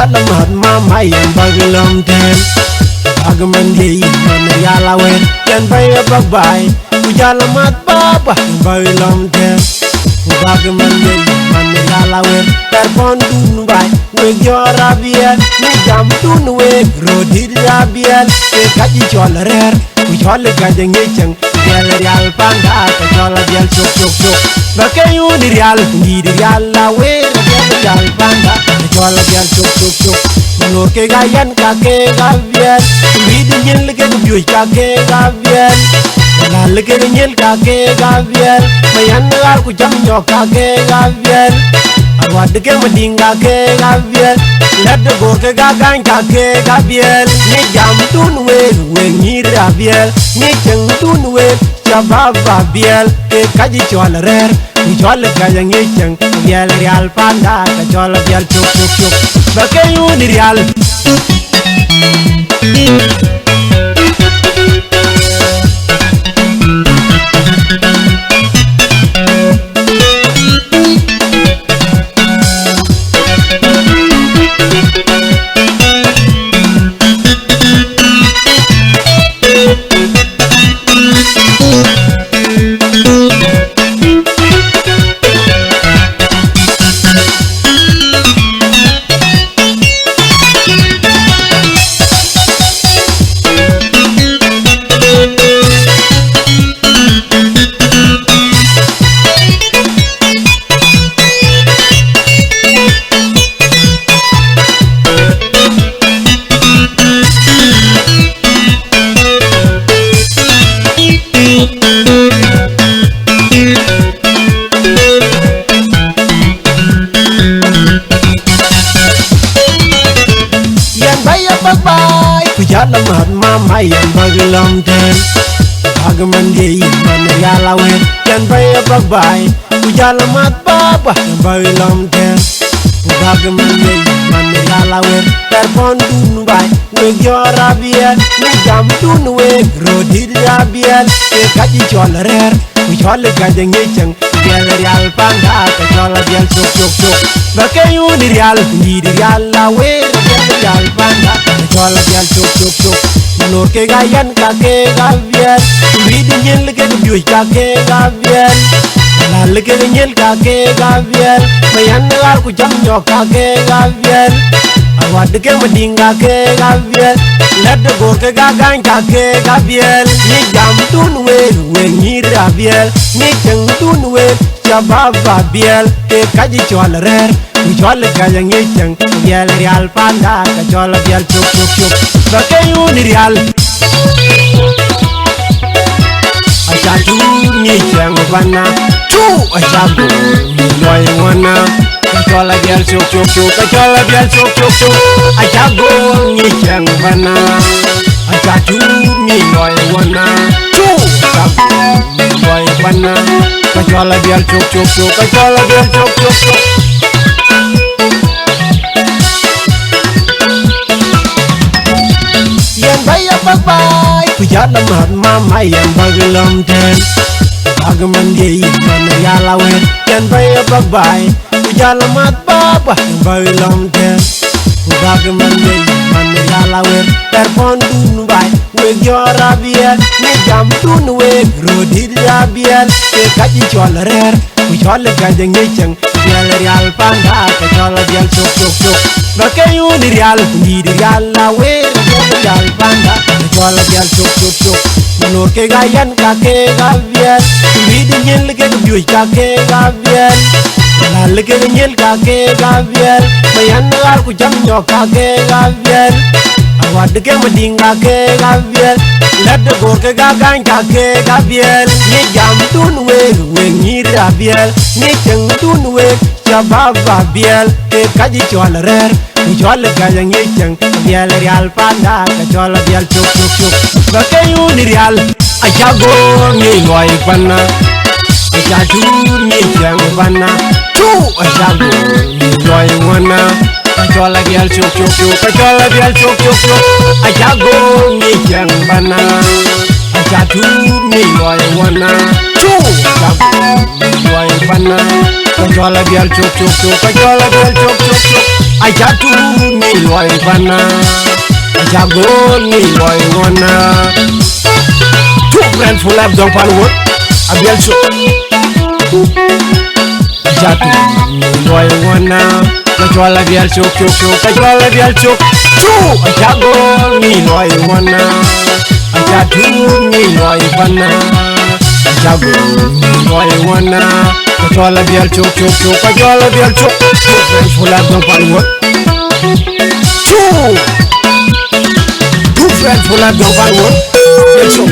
Jalam hat mama yan baglam ten Agman di man yala wen yan bay bagbay Jalam hat baba baglam ten Agman di man yala wen perpon dun bay we jora biel ni jam dun we rodi biel e kaji chol rer we chol ka jengi chang biel real panda ka chol biel chok chok chok ba ke yu di real la we real panda ka chol biel chok chok chok no ke ga yan ka ke ga biel wi di nyel ke du ka ke ga biel la le ke nyel ka ke ga biel mayan gar ku jam nyo ka ke ga biel Awad ke madinga ke gabiel lad go ke gagan ka ke gabiel ni jam tun we ni rabiel ni cheng tun we chababa biel ke kaji chol rer ni chol ka yang cheng biel real panda ka chol biel chuk chuk chuk ba ke yu ni real Bye Jalam hat mama yan baglam ten Agman di man yala wen yan bay bagbay Jalam hat baba yan baglam ten Agman di man yala wen perpon dun bay we jora biel ni jam dun we rodi biel e kaji chol rer we chol ka jengi chang biel real panda ka chol biel chok chok chok ba ke yu ni real la we real panda chol biel chok chok chok nor ke ga yan ka ke ga biel wi di nyel ke du ka ke ga biel la le ke nyel ka ke ga biel mayan gar ku jam nyo ka ke ga biel awad ke madinga ke ga biel lad go ke ga gan ka ke ga biel ni jam tun we ni rabiel ni cheng tun we chababa biel ke kaji chol rer ni chol ka yang cheng biel real panda ka chol biel chuk chuk chuk ba ke yu ni real acha tu ni cheng bana tu acha go ni loy wana ka chol biel chuk chuk chuk ka chol biel chuk chuk chuk acha go ni cheng bana acha tu ni loy wana tu acha go ni loy wana ka chol biel chuk chuk chuk ka chol biel chuk chuk chuk yan bay bagbay Jalam hat mama yan baglam ten Agman di man yala wen yan bay bagbay Jalam hat baba yan baglam ten Agman di man yala wen perpon dun bay we jora biel ni jam dun we rodi biel e kaji chol rer we chol ka jengi chang biel real panda ka chol biel chok chok chok ba ke yu ni real la we real panda ka chol biel chok chok chok nor ke ga yan ka ke ga biel wi di nyel ke du ka ke ga biel la le ke nyel ka ke ga biel mayan gar ku jam nyo ka ke ga biel awad ke madinga ke ga biel lad go ke ga gan ka ke ga biel ni jam tun we ni rabiel ni cheng tun we chababa biel ke kaji chol rer ni chol ka yang cheng biel real panda ka chol biel chuk chuk chuk ba ke yu ni real acha go ni loy pana acha tu ni cheng pana tu acha go ni loy wana ka chol biel chuk chuk chuk ka chol biel chuk chuk chuk acha go ni cheng pana acha tu ni loy wana Boy Bana, Kajola Bial Chok Chok Chok, Kajola Bial Chok Chok Chok. I jatu ni Boy Bana, Jago ni Boy Wana. Two friends full of Don Palwood, a Bial Chok. Jatu ni Boy Wana, Kajola Bial Chok Chok Chok, Kajola Bial Chok. Jago ni Boy Wana, Jatu ni Boy Bana. Jago Boy Wana, Kajola Bial Chok Chok Chok, Kajola Bial Chok. Two friends full of Don Palwood. Two friends full of Don Palwood. Bial Chok.